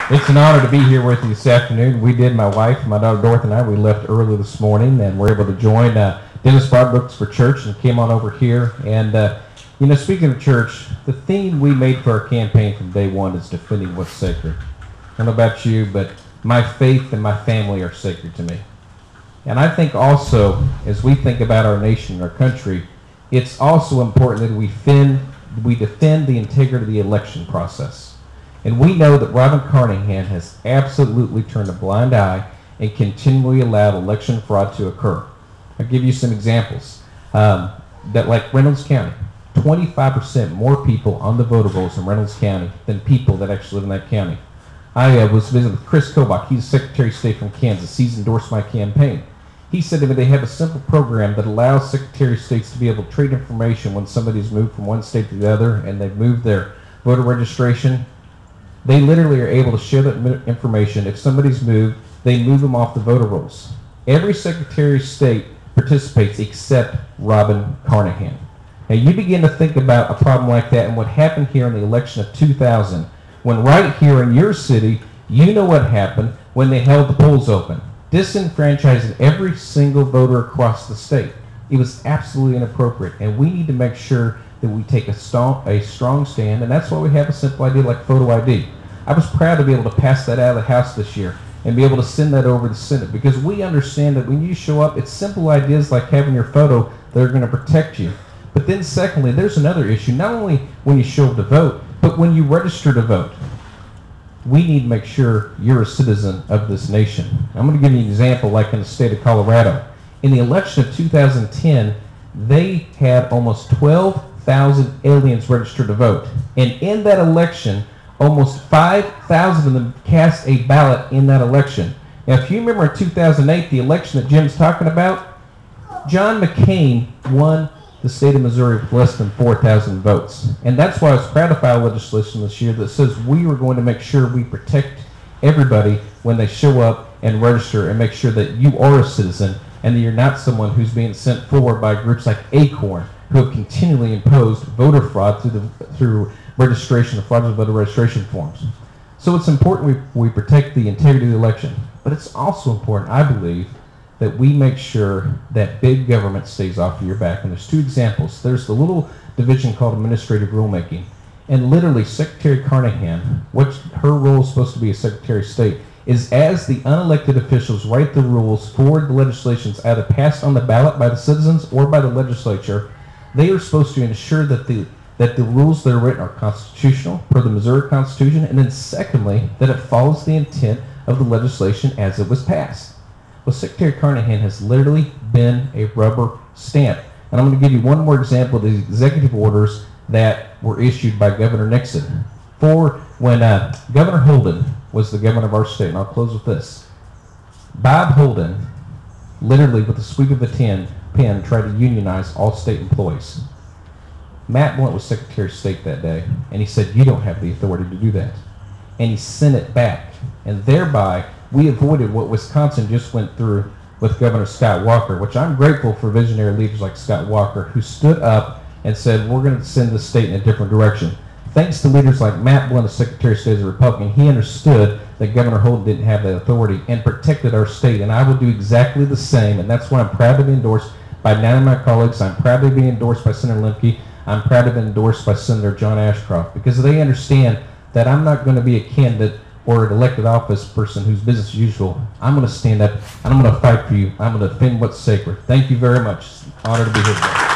It's an honor to be here with you this afternoon. We did, my wife, my daughter Dorothy and I, we left early this morning and were able to join Dennis Broad Books for Church and came on over here. And, speaking of church, the theme we made for our campaign from day one is defending what's sacred. I don't know about you, but my faith and my family are sacred to me. And I think also, as we think about our nation and our country, it's also important that we defend the integrity of the election process. And we know that Robin Carnahan has absolutely turned a blind eye and continually allowed election fraud to occur. I'll give you some examples. That like Reynolds County, 25% more people on the voter rolls in Reynolds County than people that actually live in that county. I was visiting with Chris Kobach. He's Secretary of State from Kansas. He's endorsed my campaign. He said to me they have a simple program that allows Secretary of States to be able to trade information when somebody's moved from one state to the other and they've moved their voter registration. They literally are able to share that information. If somebody's moved, they move them off the voter rolls. Every Secretary of State participates except Robin Carnahan. Now you begin to think about a problem like that and what happened here in the election of 2000, when right here in your city, you know what happened when they held the polls open, disenfranchising every single voter across the state. It was absolutely inappropriate, and we need to make sure that we take a strong stand, and that's why we have a simple idea like photo ID. I was proud to be able to pass that out of the House this year and be able to send that over to the Senate, because we understand that when you show up, it's simple ideas like having your photo that are going to protect you. But then secondly, there's another issue, not only when you show up to vote, but when you register to vote. We need to make sure you're a citizen of this nation. I'm going to give you an example like in the state of Colorado. In the election of 2010, they had almost 12,000 aliens registered to vote. And in that election, almost 5,000 of them cast a ballot in that election. Now, if you remember in 2008, the election that Jim's talking about, John McCain won the state of Missouri with less than 4,000 votes. And that's why I was proud to file legislation this year that says we are going to make sure we protect everybody when they show up and register and make sure that you are a citizen and that you're not someone who's being sent forward by groups like Acorn, who have continually imposed voter fraud through registration of fraudulent voter registration forms. So it's important we protect the integrity of the election, but it's also important, I believe, that we make sure that big government stays off of your back. And there's two examples. There's the little division called administrative rulemaking, and literally Secretary Carnahan, what her role is supposed to be as Secretary of State, is as the unelected officials write the rules for the legislations either passed on the ballot by the citizens or by the legislature, they are supposed to ensure that the rules that are written are constitutional per the Missouri Constitution, and then secondly, that it follows the intent of the legislation as it was passed. Well, Secretary Carnahan has literally been a rubber stamp. And I'm going to give you one more example of the executive orders that were issued by Governor Nixon. For when Governor Holden was the governor of our state, and I'll close with this. Bob Holden, literally with a sweep of a pen, tried to unionize all state employees. Matt Blunt was Secretary of State that day, and he said, you don't have the authority to do that. And he sent it back, and thereby we avoided what Wisconsin just went through with Governor Scott Walker, which I'm grateful for visionary leaders like Scott Walker, who stood up and said, we're going to send the state in a different direction. Thanks to leaders like Matt Blunt, the Secretary of State as a Republican, he understood that Governor Holden didn't have that authority and protected our state, and I will do exactly the same, and that's why I'm proud to be endorsed by 9 of my colleagues. I'm proud to be endorsed by Senator Lemke. I'm proud to be endorsed by Senator John Ashcroft, because they understand that I'm not going to be a candidate or an elected office person who's business as usual. I'm going to stand up and I'm going to fight for you. I'm going to defend what's sacred. Thank you very much. It's an honor to be here today.